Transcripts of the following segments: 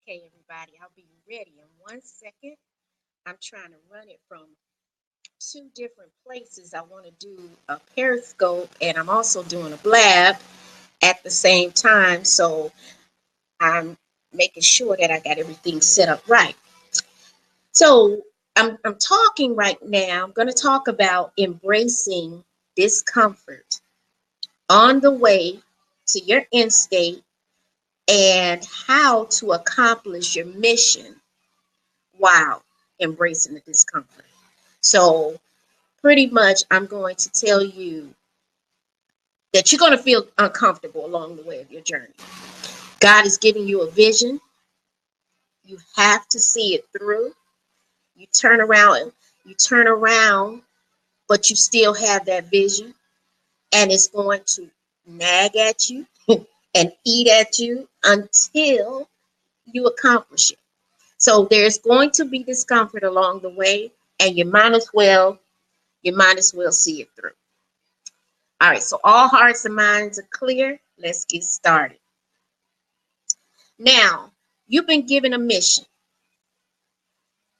Okay, everybody, I'll be ready in 1 second. I'm trying to run it from two different places. I want to do a Periscope and I'm also doing a blab at the same time. So I'm making sure that I got everything set up right. So I'm talking right now. I'm going to talk about embracing discomfort on the way to your end state and how to accomplish your mission while embracing the discomfort. So, pretty much, I'm going to tell you that you're going to feel uncomfortable along the way of your journey. God is giving you a vision. You have to see it through. You turn around, but you still have that vision, and it's going to nag at you and eat at you until you accomplish it. So there's going to be discomfort along the way, and you might as well see it through. All right, so all hearts and minds are clear. Let's get started. Now, you've been given a mission.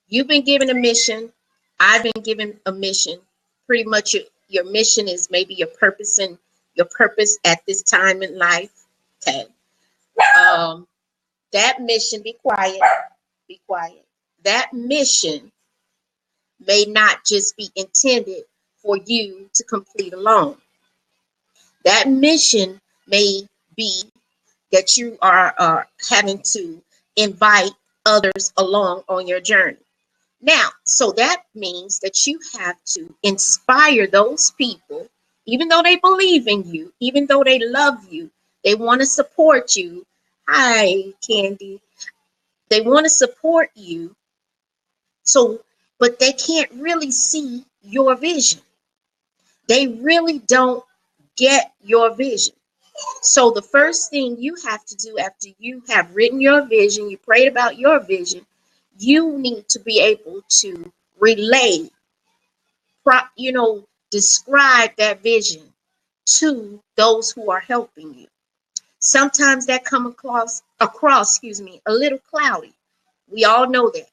You've been given a mission. I've been given a mission. Pretty much your mission is maybe your purpose and your purpose at this time in life. Okay. Um, that mission, be quiet, be quiet. That mission may not just be intended for you to complete alone. That mission may be that you are having to invite others along on your journey. Now, so that means that you have to inspire those people, even though they believe in you, even though they love you, they want to support you. Hi, Candy. They want to support you. So, but they can't really see your vision. They really don't get your vision. So the first thing you have to do after you have written your vision, you prayed about your vision, you need to be able to relay, describe that vision to those who are helping you. Sometimes that come across, a little cloudy. We all know that.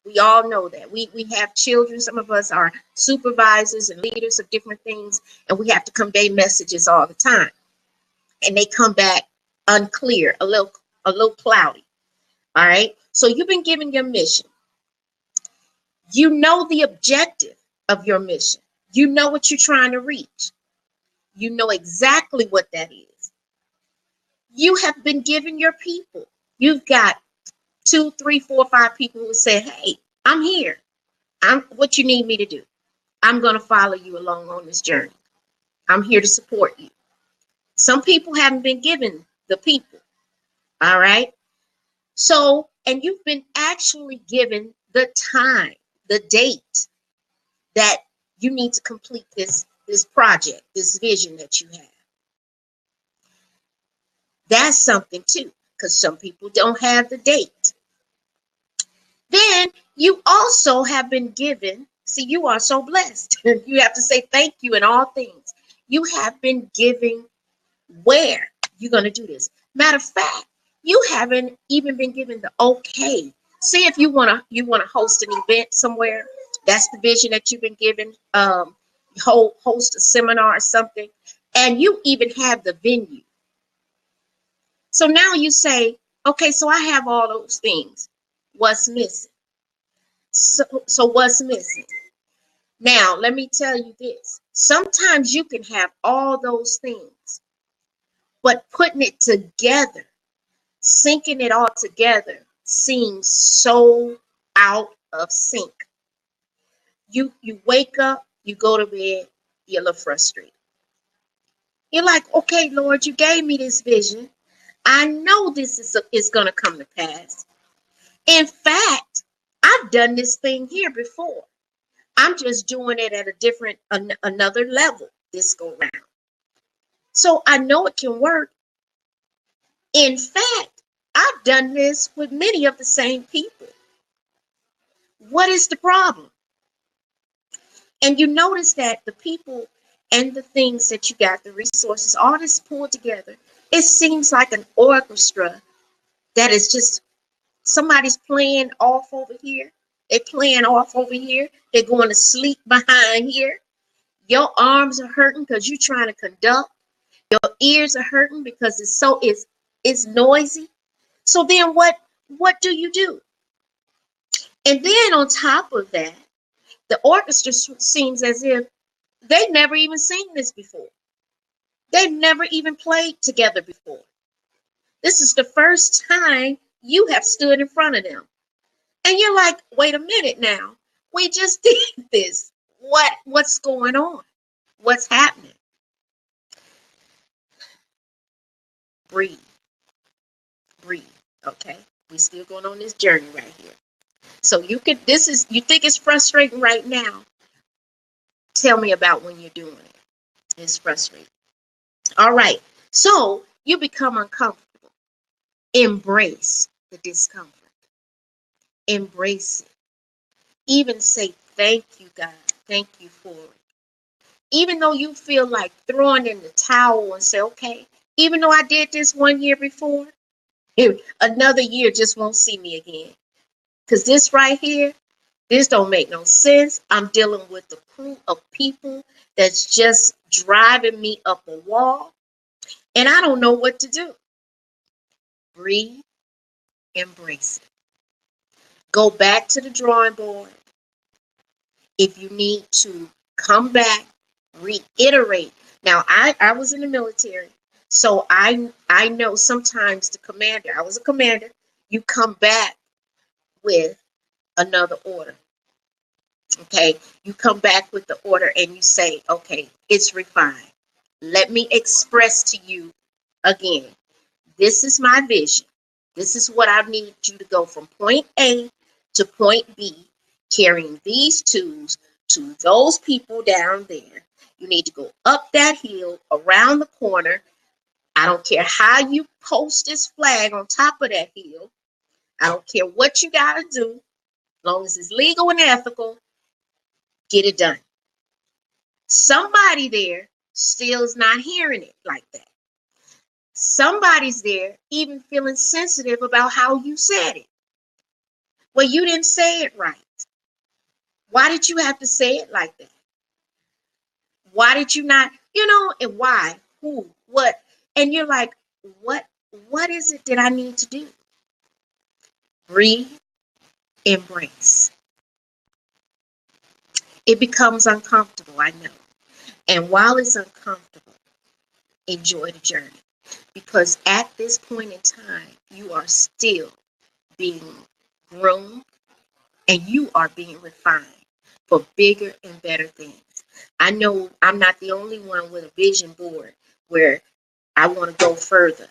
We all know that. We have children. Some of us are supervisors and leaders of different things, and we have to convey messages all the time. And they come back unclear, a little cloudy. All right. So you've been given your mission. You know the objective of your mission. You know what you're trying to reach. You know exactly what that is. You have been given your people. You've got 2, 3, 4, 5 people who say, hey, I'm here. I'm what you need me to do. I'm going to follow you along on this journey. I'm here to support you. Some people haven't been given the people. All right. So, and you've been actually given the time, the date that you need to complete this project, this vision that you have. That's something too, because some people don't have the date. Then you also have been given, see, you are so blessed. You have to say thank you in all things. You have been given where you're going to do this. Matter of fact, you haven't even been given the okay. See, if you want to host an event somewhere, that's the vision that you've been given. Host a seminar or something, and you even have the venue. So now you say, okay, so I have all those things. What's missing? So what's missing? Now, let me tell you this. Sometimes you can have all those things, but putting it together, syncing it all together seems so out of sync. You wake up, you go to bed, you're a little frustrated. You're like, okay, Lord, you gave me this vision. I know this is going to come to pass. In fact, I've done this thing here before. I'm just doing it at another level this go round. So I know it can work. In fact, I've done this with many of the same people. What is the problem? And you notice that the people and the things that you got, the resources, all this pulled together, it seems like an orchestra that is just Somebody's playing off over here. They're playing off over here. They're going to sleep behind here. Your arms are hurting because you're trying to conduct. Your ears are hurting because it's noisy. So then what do you do? And then on top of that, the orchestra seems as if they've never even seen this before. They've never even played together before. This is the first time you have stood in front of them. And you're like, wait a minute now. We just did this. What's going on? What's happening? Breathe. Breathe. Okay? We're still going on this journey right here. So you think it's frustrating right now. Tell me about when you're doing it. It's frustrating. All right. So you become uncomfortable. Embrace the discomfort. Embrace it. Even say, thank you, God. Thank you for it. Even though you feel like throwing in the towel and say, okay, even though I did this 1 year before, another year just won't see me again. Because this right here, this don't make no sense. I'm dealing with a crew of people that's just driving me up a wall. And I don't know what to do. Breathe. Embrace it. Go back to the drawing board. If you need to come back, reiterate. Now, I was in the military, so I know sometimes the commander, I was a commander, you come back with another order. Okay, you come back with the order and you say, okay, it's refined. Let me express to you again. This is my vision. This is what I need you to go from point A to point B, carrying these tools to those people down there. You need to go up that hill, around the corner. I don't care how you post this flag on top of that hill. I don't care what you got to do. As long as it's legal and ethical, get it done. Somebody there still is not hearing it like that. Somebody's there even feeling sensitive about how you said it. Well, you didn't say it right. Why did you have to say it like that? Why did you not, and why, who, what? And you're like, what is it that I need to do? Breathe, embrace. It becomes uncomfortable, I know. And while it's uncomfortable, enjoy the journey. Because at this point in time, you are still being groomed and you are being refined for bigger and better things. I know I'm not the only one with a vision board where I want to go further.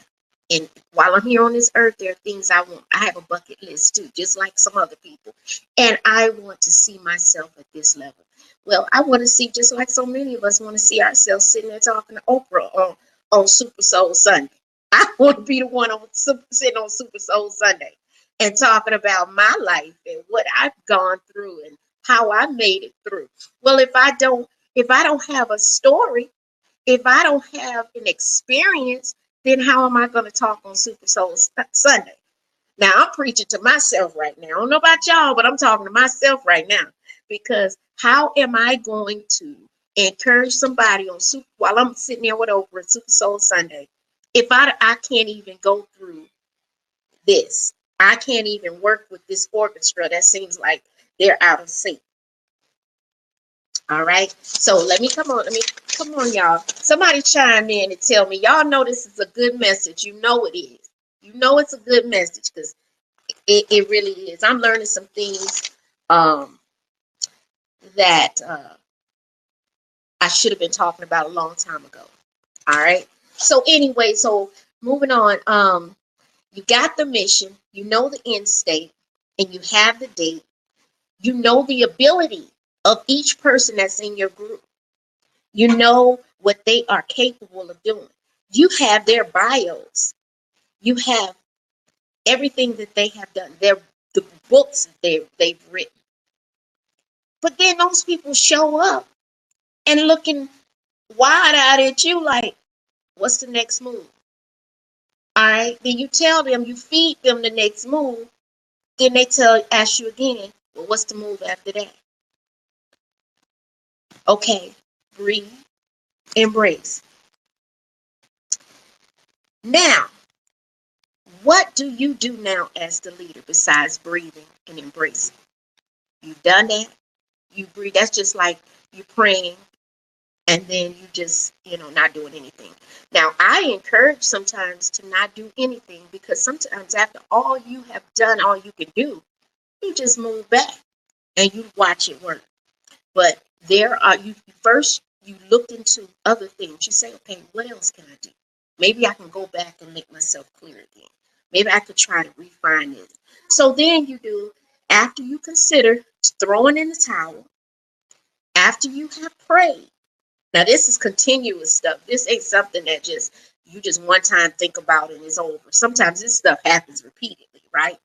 And while I'm here on this earth, there are things I want. I have a bucket list too, just like some other people. And I want to see myself at this level. Well, I want to see, just like so many of us want to see ourselves sitting there talking to Oprah on Super Soul Sunday. I want to be the one sitting on Super Soul Sunday and talking about my life and what I've gone through and how I made it through. Well, if I don't have a story, if I don't have an experience, then how am I going to talk on Super Soul Sunday? Now, I'm preaching to myself right now. I don't know about y'all, but I'm talking to myself right now. Because how am I going to encourage somebody while I'm sitting there with Oprah at Super Soul Sunday if I can't even go through this? I can't even work with this orchestra that seems like they're out of sync. All right. So come on, y'all. Somebody chime in and tell me, y'all know this is a good message. You know it is. You know it's a good message because it really is. I'm learning some things that I should have been talking about a long time ago. All right. So anyway, moving on. You got the mission, you know the end state, and you have the date. You know the ability of each person that's in your group. You know what they are capable of doing. You have their bios. You have everything that they have done. The books they've written. But then those people show up and looking wide-eyed at you like, what's the next move? All right. Then you tell them, you feed them the next move. Then they ask you again, well, what's the move after that? Okay, breathe, embrace. Now, what do you do now as the leader besides breathing and embracing? You've done that. You breathe. That's just like you praying and then you just, not doing anything. Now, I encourage sometimes to not do anything because sometimes after all you have done, all you can do, you just move back and you watch it work. But you first, you look into other things. You say, okay, what else can I do? Maybe I can go back and make myself clear again. Maybe I could try to refine it. So then you do, after you consider throwing in the towel, after you have prayed. Now this is continuous stuff. This ain't something that you just one time think about and it's over. Sometimes this stuff happens repeatedly, right?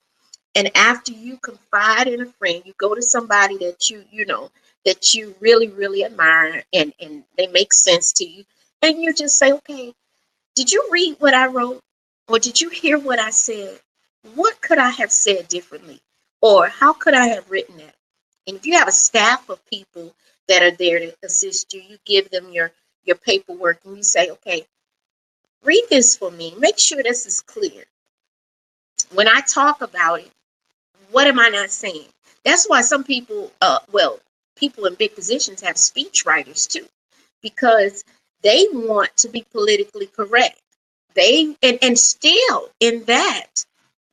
And after you confide in a friend, you go to somebody that that you really, really admire and they make sense to you. And you just say, okay, did you read what I wrote? Or did you hear what I said? What could I have said differently? Or how could I have written that? And if you have a staff of people that are there to assist you, you give them your paperwork and you say, okay, read this for me. Make sure this is clear. When I talk about it, what am I not saying? That's why some people, people in big positions have speech writers too, because they want to be politically correct. And still in that,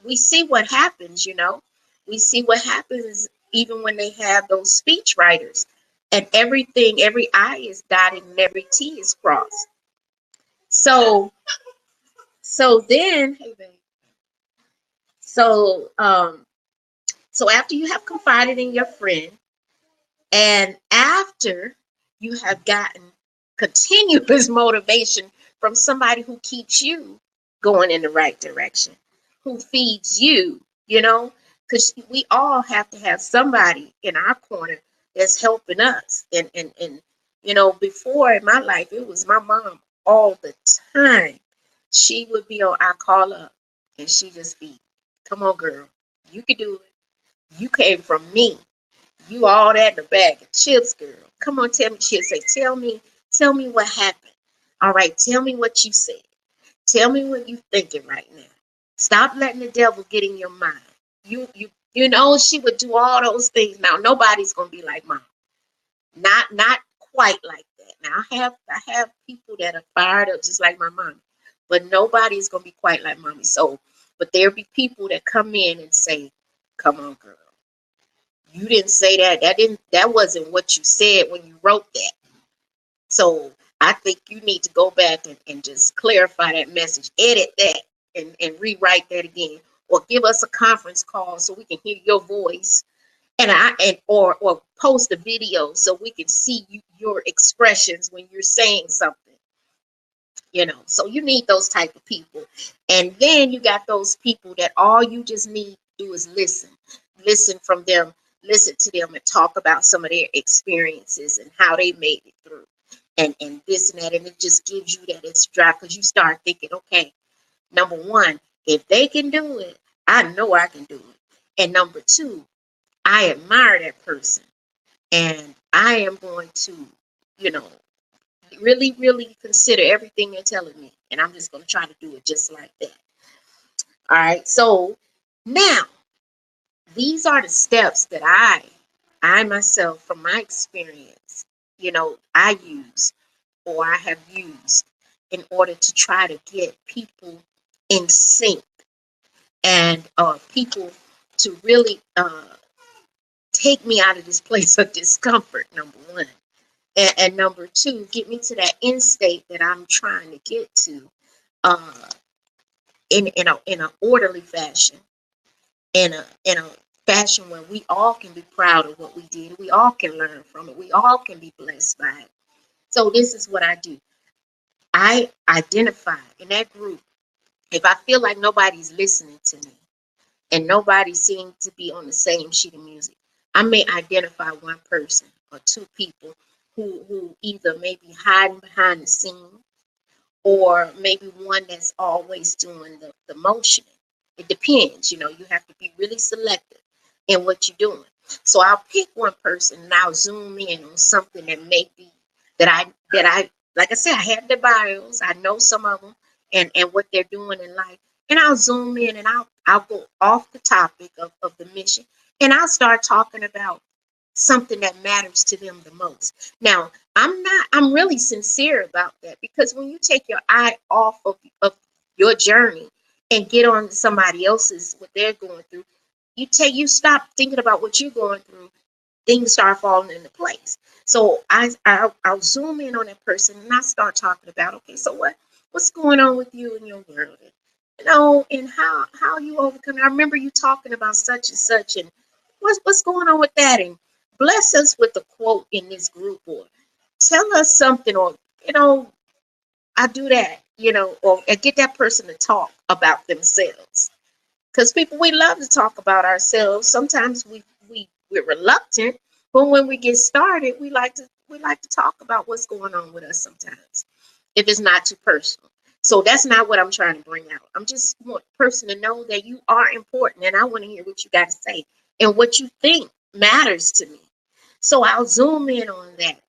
we see what happens, we see what happens even when they have those speech writers and everything, every I is dotted and every T is crossed. So, then, hey babe. So after you have confided in your friend and after you have gotten continuous motivation from somebody who keeps you going in the right direction, who feeds you, because we all have to have somebody in our corner that's helping us. And before in my life, it was my mom all the time. She would be on, I call up and she just be, come on, girl, you can do it. You came from me. You all that in a bag of chips, girl. Come on, tell me. She'll say, tell me what happened. All right, tell me what you said. Tell me what you're thinking right now. Stop letting the devil get in your mind. She would do all those things. Now nobody's gonna be like mom. Not quite like that. Now I have people that are fired up just like my mom, but nobody's gonna be quite like mommy. So, but there'll be people that come in and say, "Come on, girl. You didn't say that. That wasn't what you said when you wrote that. So I think you need to go back and just clarify that message, edit that, and rewrite that again. Or give us a conference call so we can hear your voice or post a video so we can see your expressions when you're saying something. So you need those type of people. And then you got those people that all you just need to do is listen from them, listen to them and talk about some of their experiences and how they made it through and this and that. And it just gives you that extra drive because you start thinking, okay, number one, if they can do it, I know I can do it. And number two, I admire that person and I am going to, really, really consider everything they're telling me. And I'm just going to try to do it just like that. All right. So now, these are the steps that I myself, from my experience, I use or I have used in order to try to get people in sync and people to really take me out of this place of discomfort, number one. And number two, get me to that end state that I'm trying to get to uh, in an orderly fashion, in a fashion where we all can be proud of what we did. We all can learn from it. We all can be blessed by it. So this is what I do. I identify in that group. If I feel like nobody's listening to me and nobody seems to be on the same sheet of music, I may identify one person or two people who either may be hiding behind the scene or maybe one that's always doing the motioning. It depends. You have to be really selective in what you're doing. So I'll pick one person and I'll zoom in on something that may be that I like I said, I have their bios. I know some of them and what they're doing in life. And I'll zoom in and I'll go off the topic of the mission and I'll start talking about something that matters to them the most. Now, I'm really sincere about that because when you take your eye off of your journey and get on to somebody else's what they're going through, you stop thinking about what you're going through, things start falling into place. So I'll zoom in on that person and I start talking about, okay, so what's going on with you in your world? And how you overcome it. I remember you talking about such and such and what's going on with that, and bless us with a quote in this group, or tell us something, or I do that, or get that person to talk about themselves. Because people, we love to talk about ourselves. Sometimes we're reluctant, but when we get started, we like to talk about what's going on with us sometimes, if it's not too personal. So that's not what I'm trying to bring out. I'm just want the person to know that you are important, and I want to hear what you got to say and what you think matters to me. So I'll zoom in on that,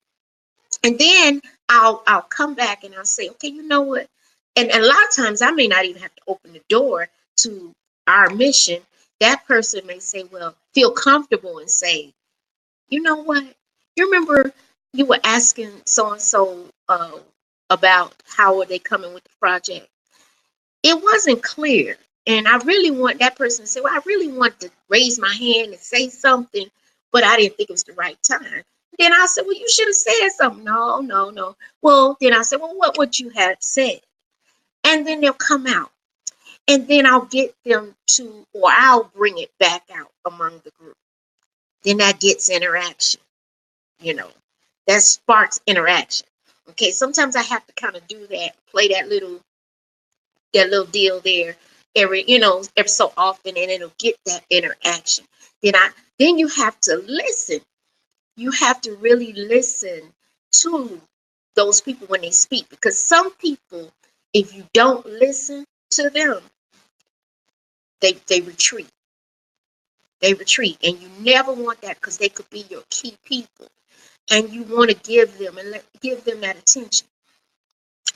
and then I'll come back and I'll say, okay, you know what? And a lot of times I may not even have to open the door to our mission. That person may say, well, feel comfortable and say, you know what? You remember you were asking so and so about how are they coming with the project. It wasn't clear, and I really want that person to say, well, I really want to raise my hand and say something, but I didn't think it was the right time. Then I said, well, you should have said something. No, no, no. Well, then I said, well, what would you have said? And then they'll come out, and then I'll get them to, or I'll bring it back out among the group. Then that gets interaction, you know, that sparks interaction. Okay, sometimes I have to kind of do that, play that little deal there every so often, and it'll get that interaction. Then you have to listen. You have to really listen to those people when they speak, because some people, if you don't listen to them, they retreat. They retreat, and you never want that, because they could be your key people, and you want to give them that attention.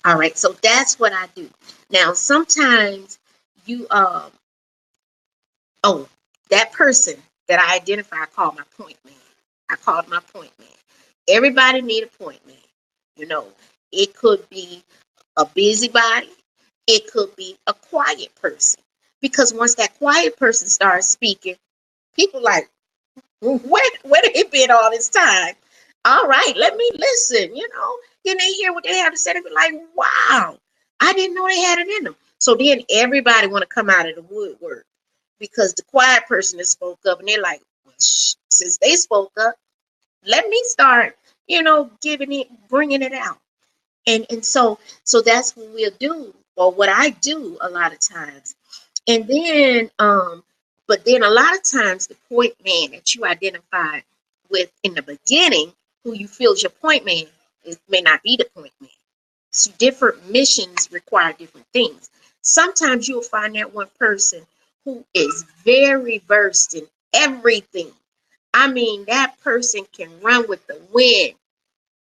All right, so that's what I do. Now, sometimes you oh, that person that I identify, I call my point man. I call it my point man. Everybody need a point man. You know, it could be a busybody. It could be a quiet person. Because once that quiet person starts speaking, people like, where they been all this time? All right, let me listen. Then they hear what they have to say. They be like, wow, I didn't know they had it in them. So then everybody want to come out of the woodwork, because the quiet person that spoke up, and they're like, well, since they spoke up, let me start, bringing it out. And so that's what we'll do, or what I do a lot of times. And then, but then a lot of times the point man that you identified with in the beginning, who you feel is your point man, it may not be the point man. So different missions require different things. Sometimes you'll find that one person who is very versed in everything. I mean, that person can run with the wind.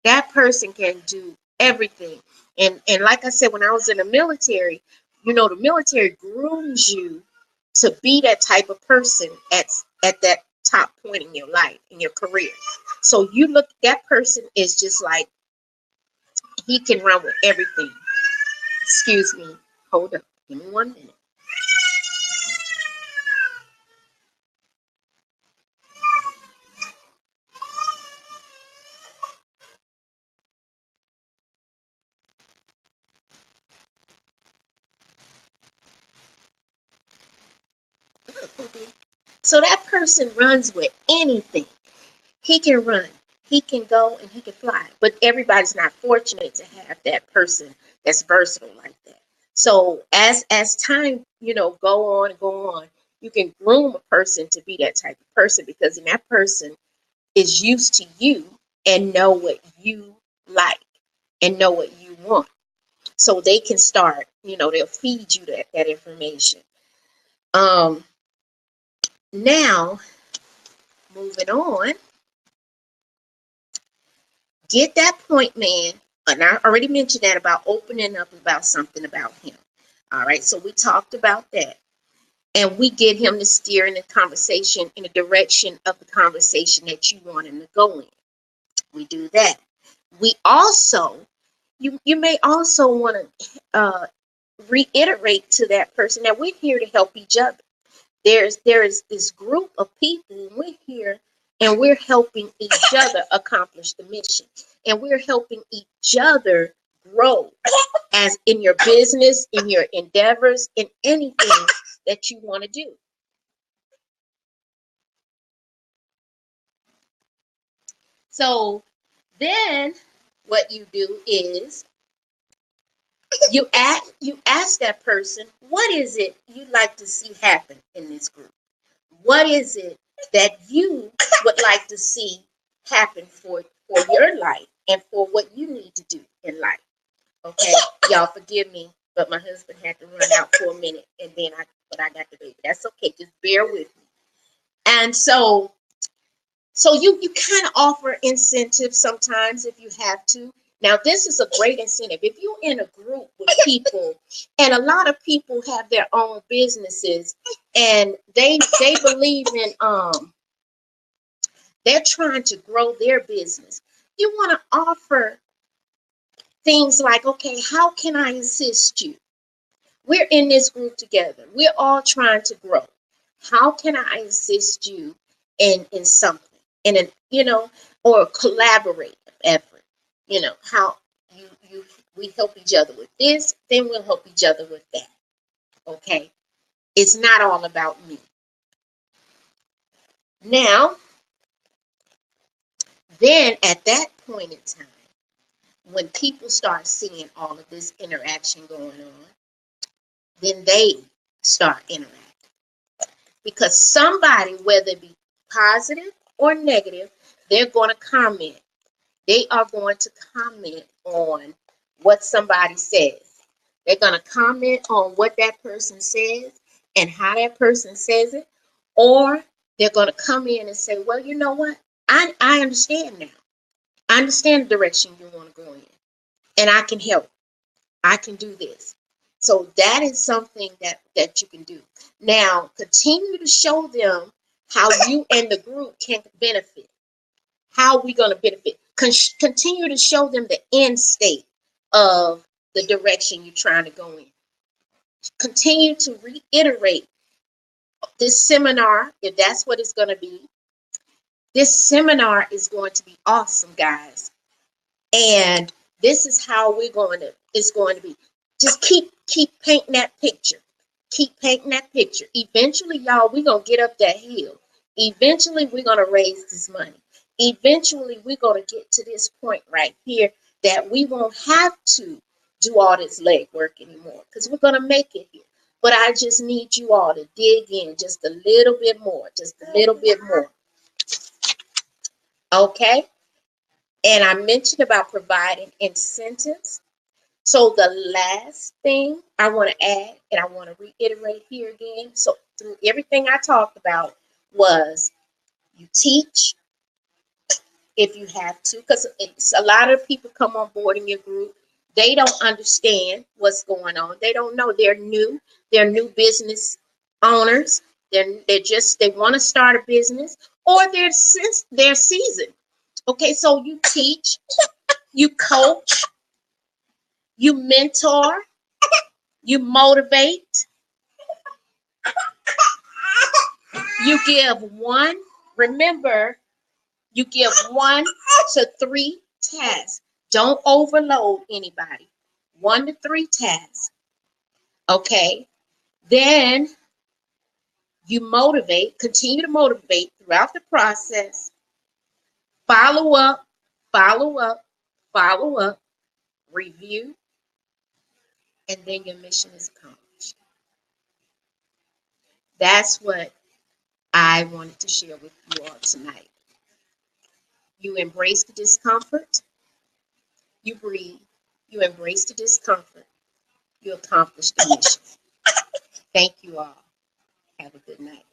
That person can do everything. And like I said, when I was in the military, the military grooms you to be that type of person at that top point in your life, in your career. So you look, that person is just like, he can run with everything. Excuse me. Hold up. Give me 1 minute. So that person runs with anything. He can run, he can go, and he can fly. But everybody's not fortunate to have that person that's versatile like that. So as time, go on and go on, you can groom a person to be that type of person, because then that person is used to you and know what you like and know what you want. So they can start, they'll feed you that information. Um, Now, moving on, get that point man. And I already mentioned that about opening up about something about him. All right, so we talked about that. And we get him to steer in the conversation in the direction of the conversation that you want him to go in. We do that. We also, you may also want to reiterate to that person that we're here to help each other. There is this group of people, and we're here and we're helping each other accomplish the mission. And we're helping each other grow as in your business, in your endeavors, in anything that you want to do. So then what you do is you ask that person, what is it you'd like to see happen in this group? What is it that you would like to see happen for your life and for what you need to do in life? Okay, y'all forgive me, but my husband had to run out for a minute, and then I got the baby. That's okay. Just bear with me. And so you kind of offer incentives sometimes if you have to. Now, this is a great incentive. If you're in a group with people, and a lot of people have their own businesses, and they believe in they're trying to grow their business. You want to offer things like, okay, how can I assist you? We're in this group together. We're all trying to grow. How can I assist you in something, in an or a collaborative effort? How you we help each other with this, then we'll help each other with that. Okay, it's not all about me. Now, then at that point in time, when people start seeing all of this interaction going on, then they start interacting. Because somebody, whether it be positive or negative, they're going to comment. They are going to comment on what somebody says. They're going to comment on what that person says and how that person says it. Or they're going to come in and say, well, you know what? I understand now. I understand the direction you want to go in. And I can help. I can do this. So that is something that you can do. Now, continue to show them how you and the group can benefit. How are we going to benefit? Continue to show them the end state of the direction you're trying to go in. Continue to reiterate this seminar, if that's what it's going to be. This seminar is going to be awesome, guys. And this is how it's going to be. Just keep painting that picture. Keep painting that picture. Eventually, y'all, we're going to get up that hill. Eventually, we're going to raise this money. Eventually, we're going to get to this point right here that we won't have to do all this leg work anymore because we're going to make it here. But I just need you all to dig in just a little bit more, just a little bit more. Okay? And I mentioned about providing incentives. So the last thing I want to add, and I want to reiterate here again, so through everything I talked about was you teach if you have to, because it's a lot of people come on board in your group. They don't understand what's going on. They don't know. They're new. They're new business owners. They want to start a business, or they're seasoned. Okay, so you teach, you coach, you mentor, you motivate, you give one. Remember, you give 1 to 3 tasks. Don't overload anybody. 1 to 3 tasks. Okay. Then you motivate, continue to motivate throughout the process. Follow up, follow up, follow up, review, and then your mission is accomplished. That's what I wanted to share with you all tonight. You embrace the discomfort, you breathe, you embrace the discomfort, you accomplish the mission. Thank you all. Have a good night.